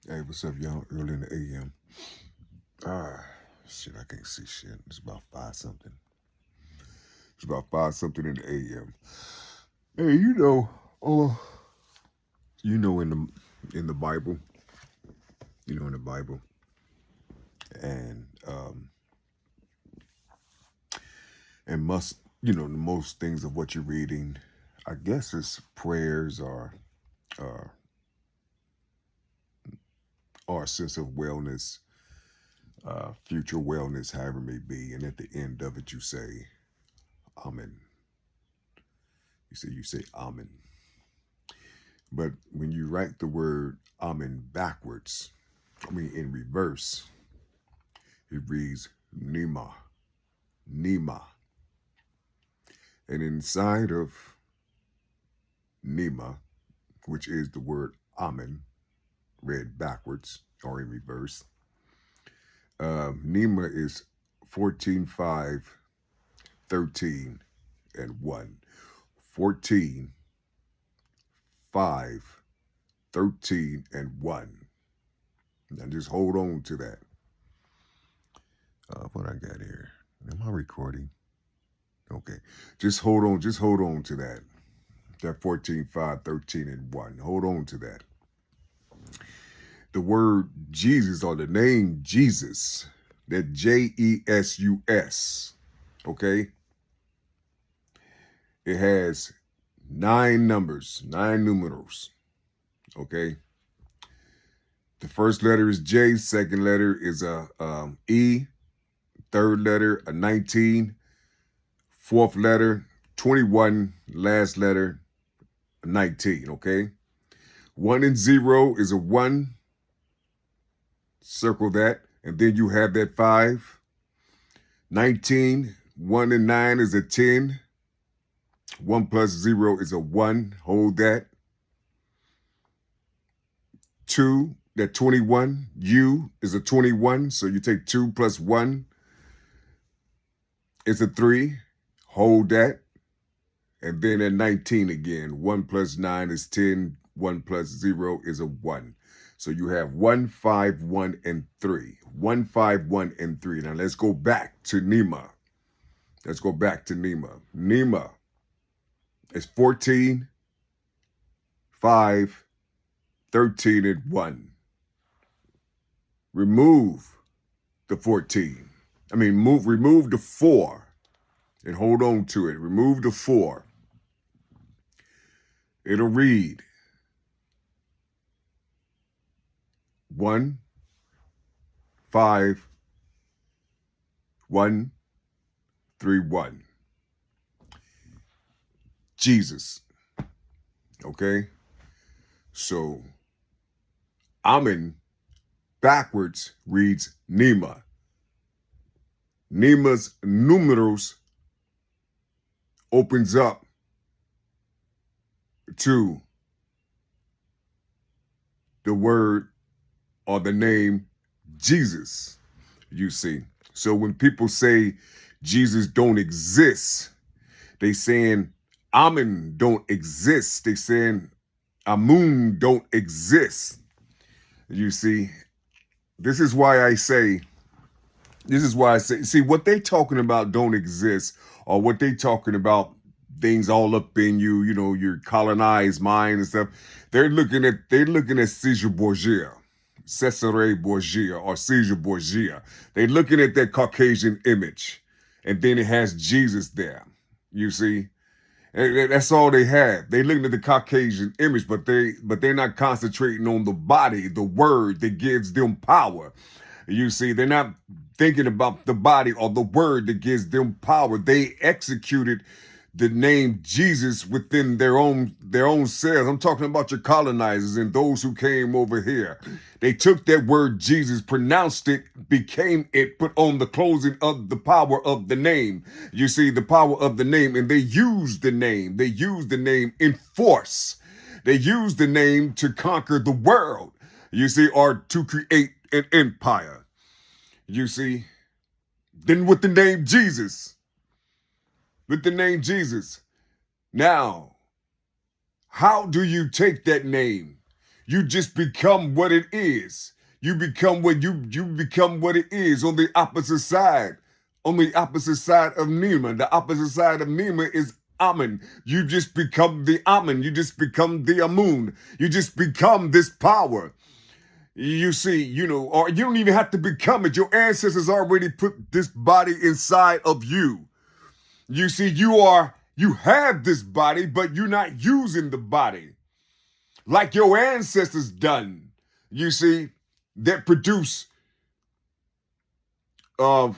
Hey, what's up, y'all? Early in the AM. Ah, shit, I can't see shit. It's about five something. It's about five something in the AM. Hey, oh, in the Bible, in the Bible, and must the most things of what you're reading. I guess it's prayers uh, or a sense of wellness, future wellness, however it may be. And at the end of it, you say, Amen. You say Amen. But when you write the word Amen backwards, in reverse, it reads Nima, Nima. And inside of Nima, which is the word Amen, read backwards or in reverse, Nima is 14, 5, 13, and 1. 14, 5, 13, and 1. Now just hold on to that. What I got here? Am I recording? Okay. Just hold on to that. That 14, 5, 13, and 1. Hold on to that. The word Jesus or the name Jesus, that Jesus, okay? It has 9 numbers, 9 numerals, okay? The first letter is J, second letter is a E, third letter a 19, fourth letter 21, last letter 19, okay? 1 and 0 is a 1. Circle that. And then you have that 5. 19, 1 and 9 is a 10. 1 plus 0 is a 1. Hold that. 2, that 21. U is a 21. So you take 2 plus 1 is a 3. Hold that. And then at 19 again. 1 plus 9 is 10. 1 plus 0 is a 1. So you have 1, 5, 1, and 3. 1, 5, 1, and 3. Now let's go back to Nima. Nima is 14, 5, 13, and 1. Remove the 14. Remove the 4 and hold on to it. Remove the 4. It'll read 1, 5, 1, 3, 1. Jesus. Okay? So, Amen backwards reads Nima. Nima's numerals opens up to the word or the name Jesus, you see. So when people say Jesus don't exist, they saying Amen don't exist. They saying Amun don't exist. You see, this is why I say, see, what they talking about don't exist, or what they talking about things all up in you, your colonized mind and stuff. They're looking at Caesar Borgia, Cesare Borgia, or Caesar Borgia. They're looking at that Caucasian image, and then it has Jesus there. You see, and that's all they have. They looking at the Caucasian image, but they're not concentrating on the body, the word that gives them power. You see, they're not thinking about the body or the word that gives them power. They executed the name Jesus within their own selves. I'm talking about your colonizers and those who came over here. They took that word Jesus, pronounced it, became it, put on the closing of the power of the name. You see, the power of the name, and they used the name. They used the name in force. They used the name to conquer the world, you see, or to create an empire. You see, then with the name Jesus. Now, how do you take that name? You just become what it is. You become what you become what it is on the opposite side. On the opposite side of Nima. The opposite side of Nima is Amun. You just become the Amun. You just become the Amun. You just become this power. You see, or you don't even have to become it. Your ancestors already put this body inside of you. You see, you have this body, but you're not using the body like your ancestors done. You see, that produce the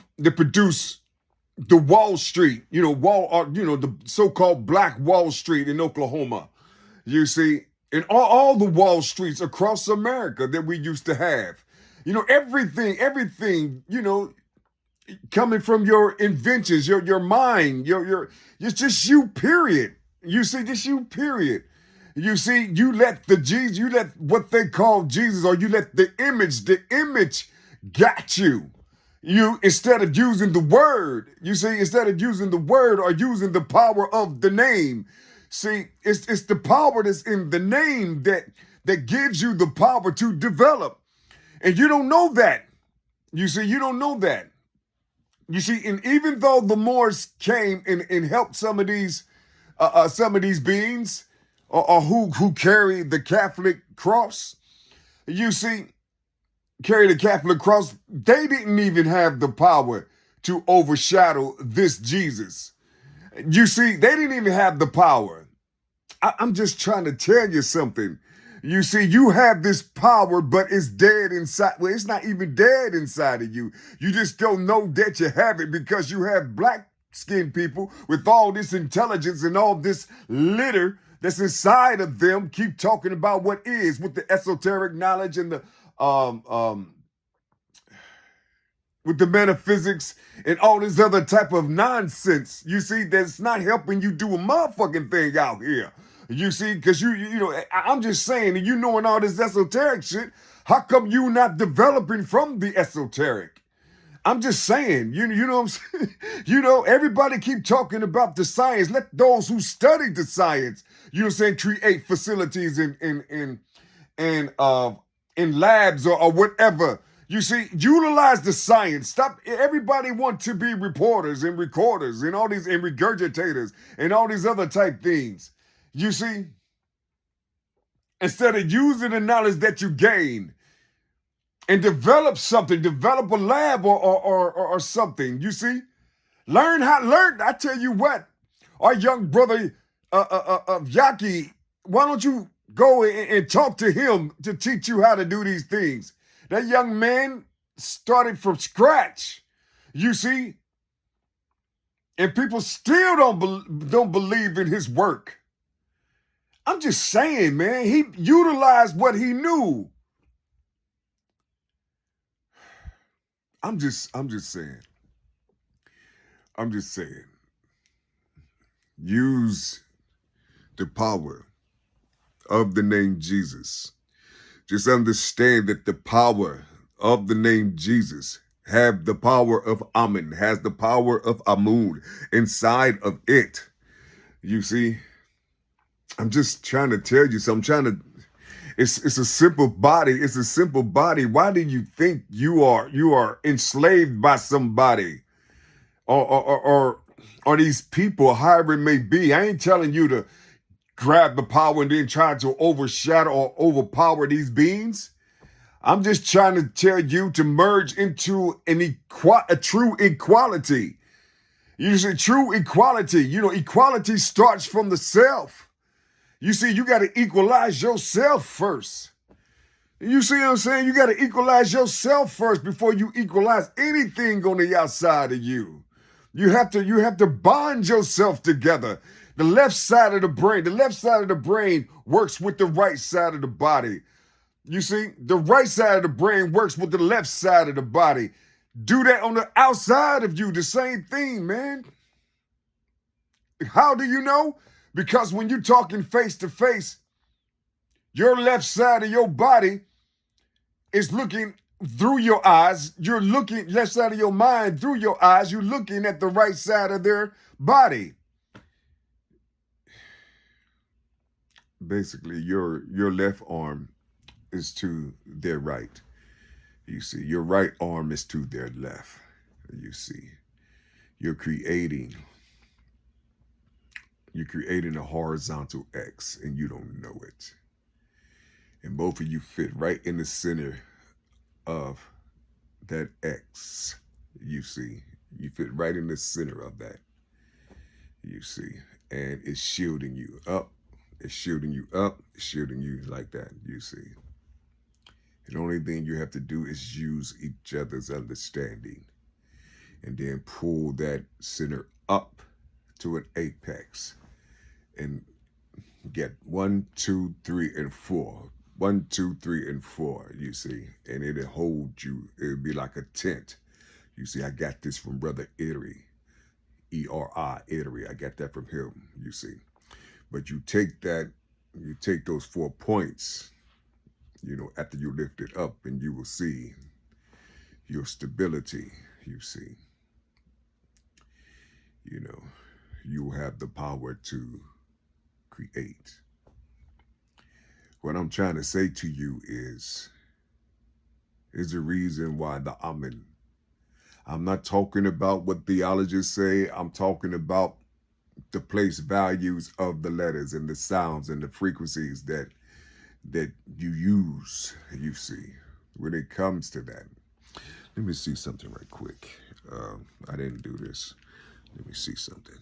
Wall Street, the so-called Black Wall Street in Oklahoma. You see, and all the Wall Streets across America that we used to have. Everything, coming from your inventions, your mind, it's just you, period. You see, just you, period. You see, you let what they call Jesus, or you let the image got you. You, instead of using the word, instead of using the word or using the power of the name. See, it's the power that's in the name that gives you the power to develop. And you don't know that. You see, you don't know that. You see, and even though the Moors came and helped some of these beings, or who carry the Catholic cross, you see, carry the Catholic cross, they didn't even have the power to overshadow this Jesus. You see, they didn't even have the power. I'm just trying to tell you something. You see, you have this power, but it's dead inside. Well, it's not even dead inside of you. You just don't know that you have it because you have black-skinned people with all this intelligence and all this litter that's inside of them keep talking about what is, with the esoteric knowledge and the with the metaphysics and all this other type of nonsense. You see, that's not helping you do a motherfucking thing out here. You see, because I'm just saying, and knowing all this esoteric shit, how come you not developing from the esoteric? I'm just saying, you know what I'm saying? Everybody keep talking about the science. Let those who study the science, create facilities in labs or whatever. You see, utilize the science. Stop. Everybody want to be reporters and recorders and all these and regurgitators and all these other type things. You see, instead of using the knowledge that you gain and develop something, develop a lab or something. You see, learn. I tell you what, our young brother Yaki, why don't you go and talk to him to teach you how to do these things? That young man started from scratch, you see, and people still don't believe in his work. I'm just saying, man, he utilized what he knew. I'm just saying. Use the power of the name Jesus. Just understand that the power of the name Jesus have the power of Amun, has the power of Amun inside of it. You see, I'm just trying to tell you something. It's a simple body. It's a simple body. Why do you think you are enslaved by somebody or these people, however it may be? I ain't telling you to grab the power and then try to overshadow or overpower these beings. I'm just trying to tell you to merge into a true equality. You see, true equality. Equality starts from the self. You see, you got to equalize yourself first. You see what I'm saying? You got to equalize yourself first before you equalize anything on the outside of you. You have to bond yourself together. The left side of the brain works with the right side of the body. You see, the right side of the brain works with the left side of the body. Do that on the outside of you, the same thing, man. How do you know? Because when you're talking face to face, your left side of your body is looking through your eyes. You're looking left side of your mind through your eyes. You're looking at the right side of their body. Basically, your left arm is to their right. You see, your right arm is to their left. You see, you're creating a horizontal X and you don't know it. And both of you fit right in the center of that X. You see, you fit right in the center of that. You see, and it's shielding you up. It's shielding you up. It's shielding you like that. You see. The only thing you have to do is use each other's understanding and then pull that center up to an apex and get 1, 2, 3, and 4. 1, 2, 3, and 4, you see, and it'll hold you. It'll be like a tent. You see, I got this from Brother Erie, E-R-I, Erie. I got that from him, you see. But you take those 4 points, you know, after you lift it up, and you will see your stability, you see. You know, you will have the power to create. What I'm trying to say to you is the reason why the Amen. I'm not talking about what theologians say. I'm talking about the place values of the letters and the sounds and the frequencies that you use, you see, when it comes to that. Let me see something right quick. I didn't do this. Let me see something.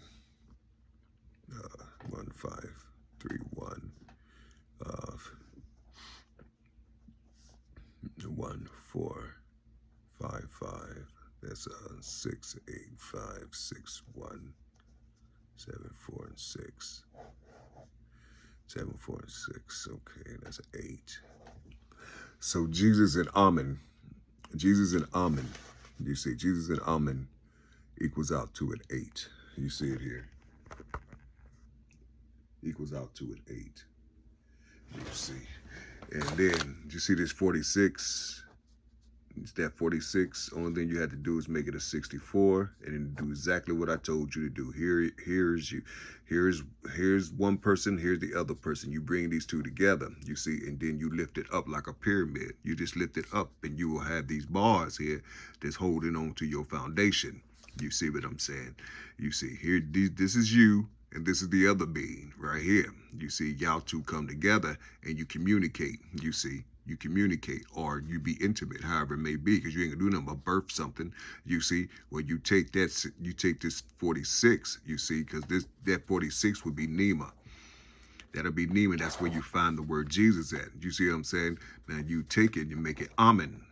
1, 5, 3, 1. 1, 4, 5, 5. That's 6, 8, 5, 6, 1, 7, 4, and 6. 7, 4, and 6. Okay, that's 8. So Jesus and Amen. Jesus and Amen. You see, Jesus and Amen equals out to an 8. You see it here. Equals out to an 8. You see. And then, you see this 46? It's that 46. Only thing you had to do is make it a 64 and then do exactly what I told you to do. Here's one person, here's the other person. You bring these two together, you see, and then you lift it up like a pyramid. You just lift it up and you will have these bars here that's holding on to your foundation. You see what I'm saying? You see, here, this is you, and this is the other being right here. You see, y'all two come together and you communicate, you see. You communicate or you be intimate, however it may be, because you ain't gonna do nothing but birth something, you see. Well, you take this 46, you see, because that 46 would be Nema. That'll be Nema. That's where you find the word Jesus at. You see what I'm saying? Now you take it, you make it Amen.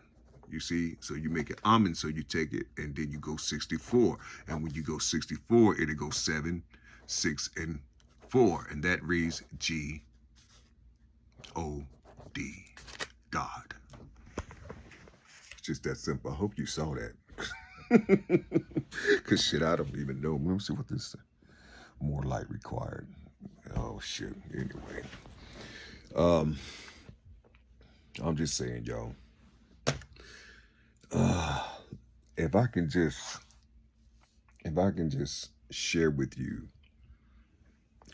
You see, so you make it Amen, so you take it, and then you go 64. And when you go 64, it'll go 7, 6, and 4, and that reads G-O-D. God. It's just that simple. I hope you saw that. Because shit, I don't even know. Let me see what this more light required. Oh shit. Anyway. I'm just saying, y'all. If I can just share with you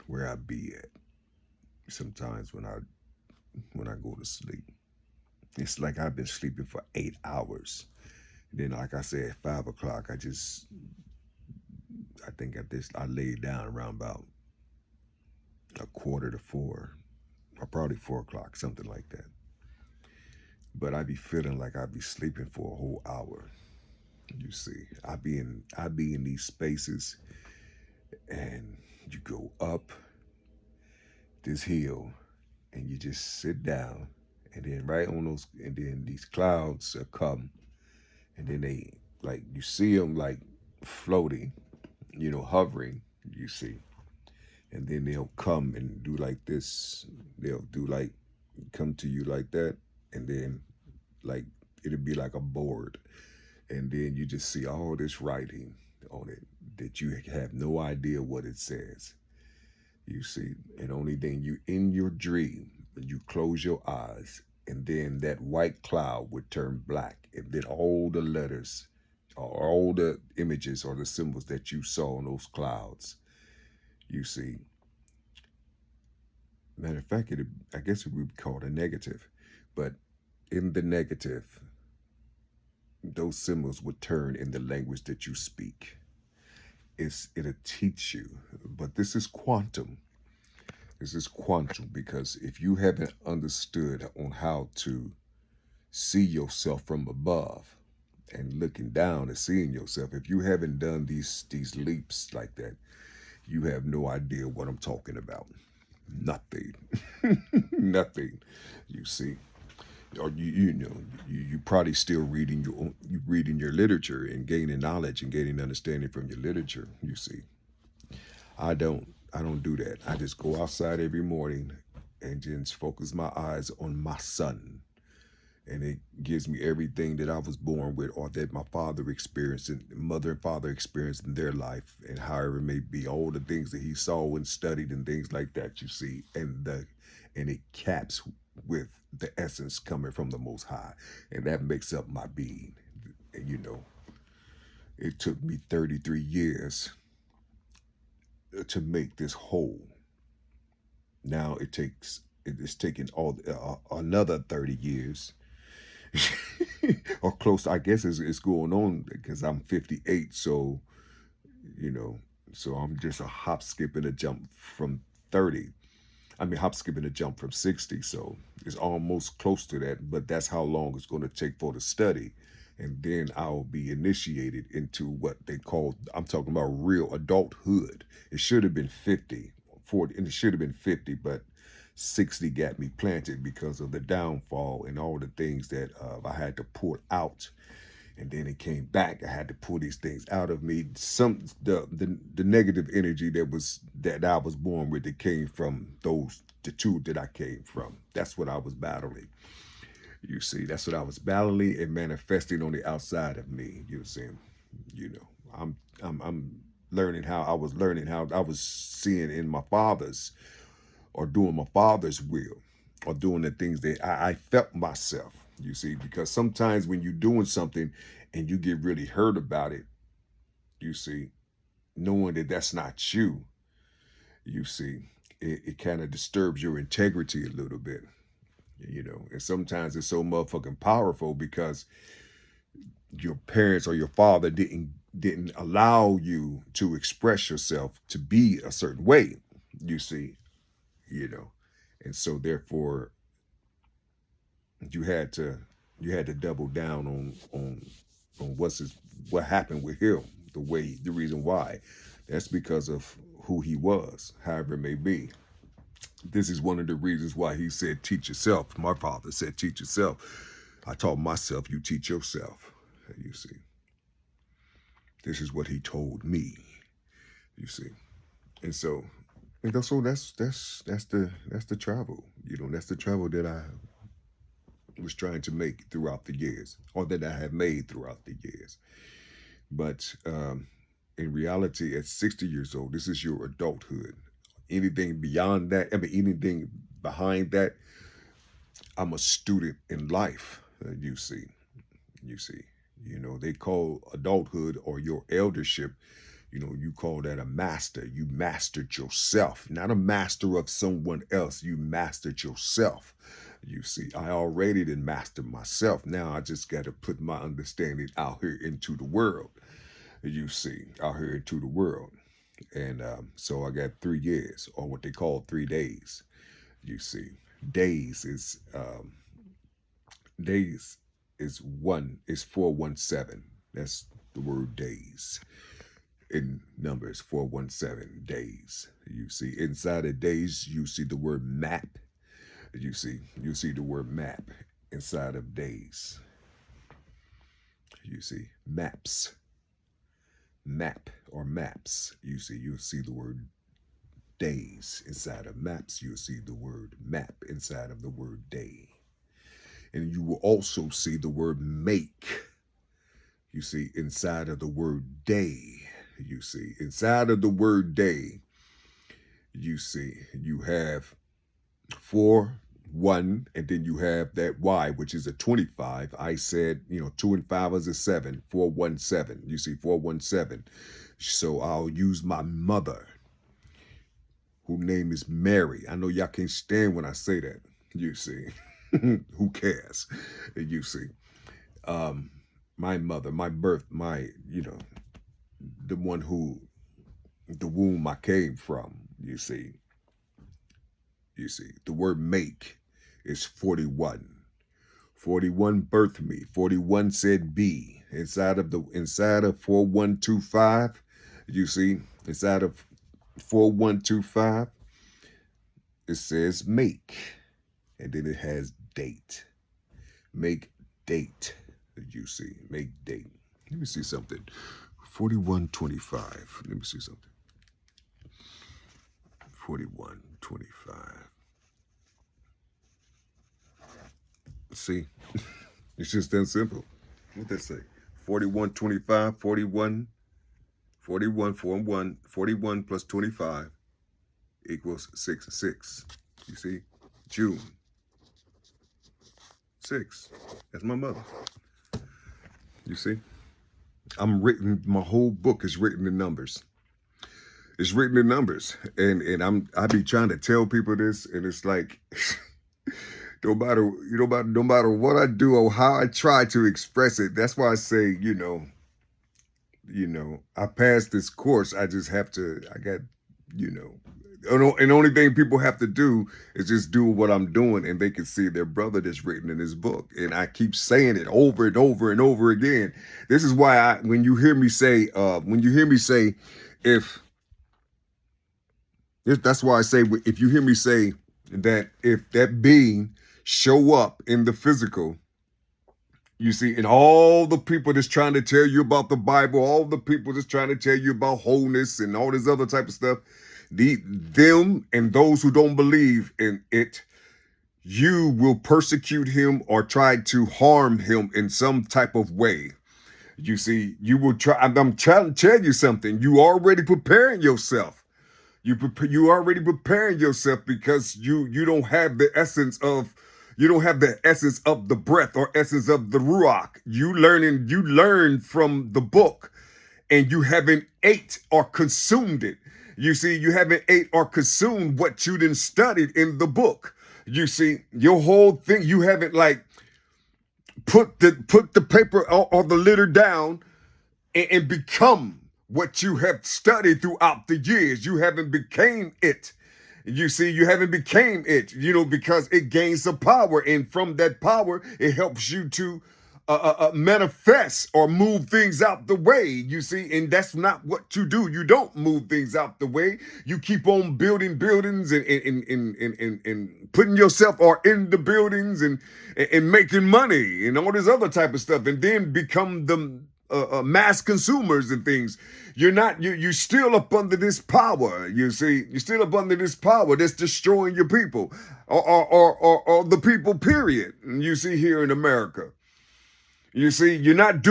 where I be at sometimes when I go to sleep. It's like I've been sleeping for 8 hours. Then, like I said, at 5 o'clock, I laid down around about 3:45 or probably 4 o'clock, something like that. But I be feeling like I be sleeping for a whole hour. You see, I be in these spaces, and you go up this hill, and you just sit down. And then right on those, and then these clouds come, and then they, like, you see them like floating, you know, hovering, you see. And then they'll come and do like this. They'll do like, come to you like that. And then like, it'll be like a board. And then you just see all this writing on it that you have no idea what it says. You see, and only thing you, in your dream, you close your eyes, and then that white cloud would turn black, and then all the letters, or all the images or the symbols that you saw on those clouds, you see. Matter of fact, I guess it would be called a negative, But in the negative, those symbols would turn in the language that you speak. It'll teach you. But this is quantum. This is quantum, because if you haven't understood on how to see yourself from above and looking down and seeing yourself, if you haven't done these leaps like that, you have no idea what I'm talking about. Nothing. Nothing. You see. Or you probably still reading your literature and gaining knowledge and gaining understanding from your literature. You see, I don't do that. I just go outside every morning and just focus my eyes on my son, and it gives me everything that I was born with, or that my father experienced and mother and father experienced in their life, and however it may be, all the things that he saw and studied and things like that. You see, and it caps with the essence coming from the Most High, and that makes up my being. And it took me 33 years to make this whole. Now it's taking all another 30 years, or close. I guess it's going on, because I'm 58. So so I'm just a hop, skip, and a jump from 30. I mean, hop, skip, and a jump from 60. So it's almost close to that, but that's how long it's going to take for the study. And then I'll be initiated into what they call, I'm talking about real adulthood. It should have been 50, 40, and it should have been 50, but 60 got me planted because of the downfall and all the things that I had to pull out. And then it came back. I had to pull these things out of me. The negative energy that I was born with, that came from the two that I came from. That's what I was battling. You see, that's what I was battling and manifesting on the outside of me. You see, I'm learning how I was seeing in my father's, or doing my father's will, or doing the things that I felt myself. You see, because sometimes when you're doing something and you get really hurt about it, you see, knowing that that's not you, you see, it kind of disturbs your integrity a little bit, and sometimes it's so motherfucking powerful because your parents or your father didn't allow you to express yourself to be a certain way, you see, and so therefore you had to double down on what happened with him, the reason why. That's because of who he was, however it may be. This is one of the reasons why he said, teach yourself. My father said, teach yourself. I taught myself, you teach yourself. You see, this is what he told me. You see, and so that's the travel. That's the travel that I was trying to make throughout the years, or that I have made throughout the years. But in reality, at 60 years old, this is your adulthood. Anything beyond that, anything behind that, I'm a student in life. You see, they call adulthood or your eldership, you call that a master. You mastered yourself, not a master of someone else. You mastered yourself. You see, I already did master myself. Now I just got to put my understanding out here into the world. You see, out here into the world. And so I got 3 years, or what they call 3 days. You see, days is 417. That's the word days. In numbers, 417 days. You see, inside of days, you see the word map. You see the word map inside of days. You see, maps. Map or maps. You see the word days inside of maps. You'll see the word map inside of the word day. And you will also see the word make. You see, inside of the word day. You see, inside of the word day, you see, you have 4, 1, and then you have that Y, which is a 25. I said, 2 and 5 is a 7, 417. You see, 417. So I'll use my mother, whose name is Mary. I know y'all can't stand when I say that, you see. Who cares? You see, my mother, my birth, the one who, the womb I came from, you see, the word make is 41. 41 birthed me. 41 said be. Inside of 4125, you see, inside of 4125, it says make. And then it has date. Make date. You see, make date. Let me see something. 4125. Let me see something. 4125. See, it's just that simple. What they say? 4125, 41 plus 25 equals 6. You see? June 6. That's my mother. You see? My whole book is written in numbers. It's written in numbers. And I be trying to tell people this, and it's like no matter what I do or how I try to express it, that's why I say, I passed this course. I just have to, and the only thing people have to do is just do what I'm doing, and they can see their brother that's written in his book. And I keep saying it over and over and over again. This is why when you hear me say, that's why I say, if you hear me say that if that being show up in the physical, you see, and all the people that's trying to tell you about the Bible, all the people that's trying to tell you about wholeness and all this other type of stuff, them and those who don't believe in it, you will persecute him or try to harm him in some type of way. You see, you will try. I'm trying to tell you something. You already preparing yourself. You already preparing yourself because you don't have the essence of the breath or essence of the ruach. You learn from the book, and you haven't ate or consumed it. You see, you haven't ate or consumed what you done studied in the book. You see, your whole thing, you haven't like put the paper or the litter down and become what you have studied throughout the years. You haven't became it. You see, you haven't became it, because it gains some power. And from that power, it helps you to manifest or move things out the way, you see. And that's not what you do. You don't move things out the way. You keep on building buildings and putting yourself or in the buildings and making money and all this other type of stuff, and then become the mass consumers and things. You're still up under this power. You see, you're still up under this power that's destroying your people or the people, period. You see, here in America, you see, you're not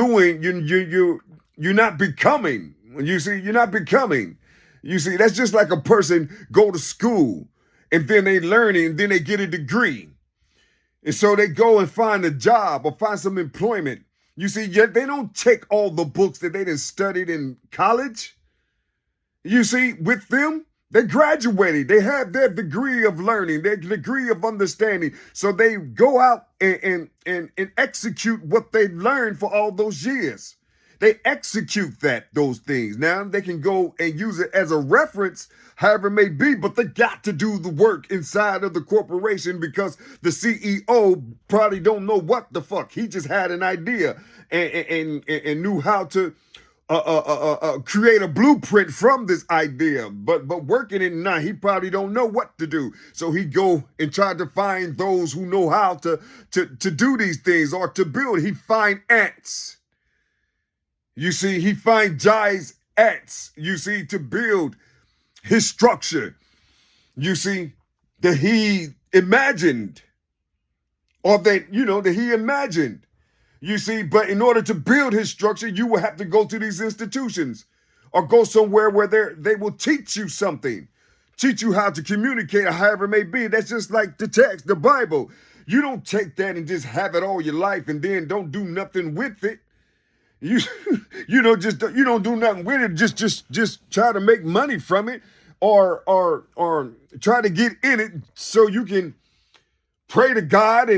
becoming. You see, you're not becoming. You see, that's just like a person go to school and then they learn it and then they get a degree. And so they go and find a job or find some employment. You see, they don't take all the books that they done studied in college. You see, with them, they graduated. They have their degree of learning, their degree of understanding. So they go out and execute what they learned for all those years. They execute those things. Now they can go and use it as a reference, however it may be, but they got to do the work inside of the corporation because the CEO probably don't know what the fuck. He just had an idea and knew how to create a blueprint from this idea, but working it now, he probably don't know what to do. So he go and try to find those who know how to do these things or to build. He find ants. You see, he find giant ants, you see, to build his structure. You see, that he imagined or that he imagined. You see, but in order to build his structure, you will have to go to these institutions or go somewhere where they will teach you something, teach you how to communicate or however it may be. That's just like the text, the Bible. You don't take that and just have it all your life and then don't do nothing with it. You don't do nothing with it. Just try to make money from it or try to get in it so you can pray to God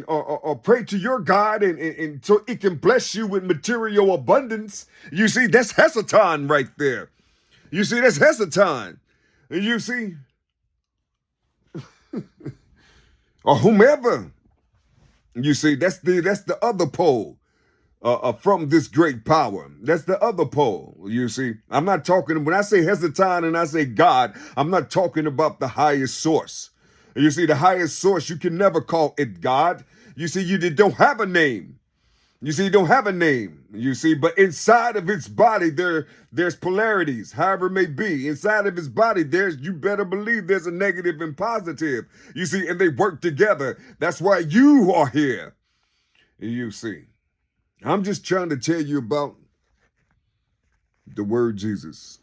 or pray to your God and so it can bless you with material abundance. You see, that's Heseton right there. You see, that's Heseton. You see, or whomever. You see, that's the other pole from this great power. That's the other pole. You see, I'm not talking, when I say Heseton and I say God, I'm not talking about the highest source. You see, the highest source, you can never call it God. You see, you don't have a name. You see, you don't have a name. You see, but inside of its body, there's polarities, however it may be. Inside of its body, you better believe there's a negative and positive. You see, and they work together. That's why you are here. You see, I'm just trying to tell you about the word Jesus.